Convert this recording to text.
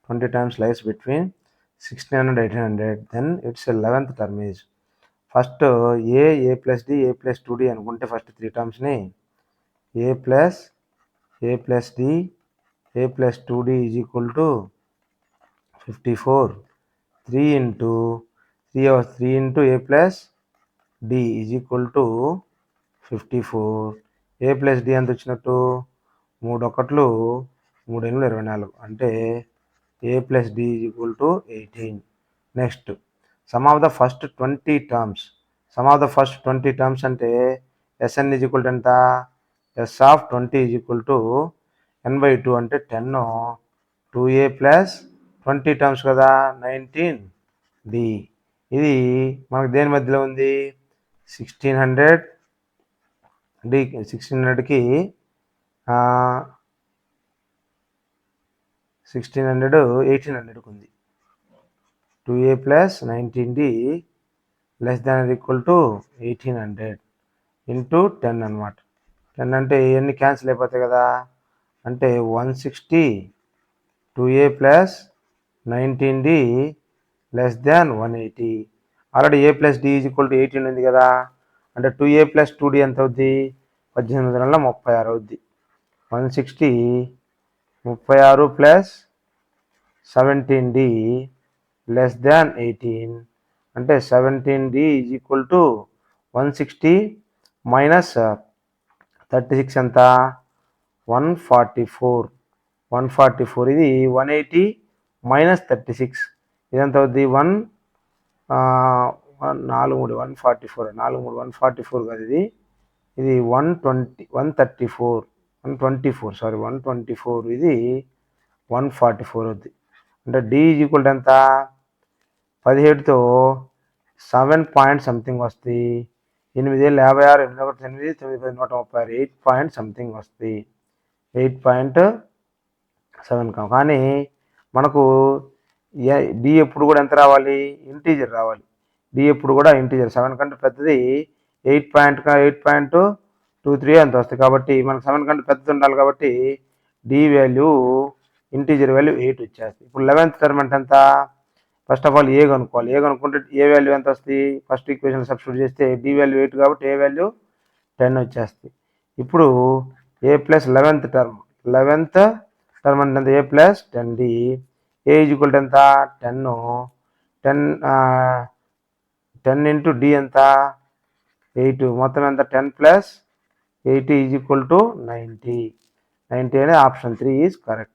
20 times lies between 1600 1800, then its 11th term is first a plus d a plus 2d అనుకుంటే first 3 టర్మ్స్ని a plus d a plus 2d is equal to 54. 3 into 3 into a plus d is equal to 54. a plus d ఎంత వచ్చినట్టు 3 ఒకట్లు 3 ఎనిమిది 24 అంటే a plus d is equal to 18. Next some of the first 20 terms. Some of the first 20 terms అంటే Sn is equal to ఎంత, S of 20 is equal to n/2 అంటే 10 2a plus 20 terms కదా 19d. ఇది మనకు దేని మధ్యలో ఉంది 1600 D 1600కి 1600 1800కి ఉంది. 2a plus 19d less than or equal to 1800 into 10 అనమాట. 10 అంటే ఇవన్నీ క్యాన్సిల్ అయిపోతాయి కదా, అంటే 160 2a plus 19d less than 180. Already a plus d is equal to 18 ఉంది కదా, అంటే 2a plus 2d ఎంత అవుద్ది 1836 అవుద్ది. 160 36 ప్లస్ 17d లెస్ దాన్ 18 అంటే 17d is equal to 160 minus 36 ఎంత 144. 144 ఇది 180 మైనస్ 36 ఇదంత అవుద్ది 144 కాదు ఇది 124 ఇది 144 అవుద్ది. అంటే డి ఈజ్ ఈక్వల్ టు ఎంత 17తో 7 పాయింట్ సంథింగ్ వస్తుంది. 8 56 8 1 8 9 136 8 పాయింట్ సంథింగ్ వస్తుంది 8.7. కానీ మనకు డి ఎప్పుడు కూడా ఎంత రావాలి ఇంటీజర్ రావాలి. డి ఎప్పుడు కూడా ఇంటీజర్ 7 కంటే పెద్దది 8.23 అంత వస్తుంది. కాబట్టి మనకు 7 కంటే పెద్దది ఉండాలి కాబట్టి డి వాల్యూ ఇంటీజర్ వాల్యూ 8 వచ్చేస్తుంది. ఇప్పుడు 11th టర్మ్ అంటే ఎంత, ఫస్ట్ ఆఫ్ ఆల్ ఏ కనుక్కోవాలి. ఏ కనుక్కుంటే ఏ వాల్యూ ఎంత వస్తుంది, ఫస్ట్ ఈక్వేషన్ సబ్స్టిట్యూట్ చేస్తే డి వాల్యూ 8 కాబట్టి ఏ వాల్యూ 10 వచ్చేస్తుంది. ఇప్పుడు ఏ ప్లస్ 11th టర్మ్ అంటే A plus 10d A is equal to ఎంత 10 ఇంటూ డి ఎంత 8 మొత్తం ఎంత 10 ప్లస్ 80 ఈజ్ ఈక్వల్ టు 90 అనేది ఆప్షన్ 3 ఈజ్ కరెక్ట్.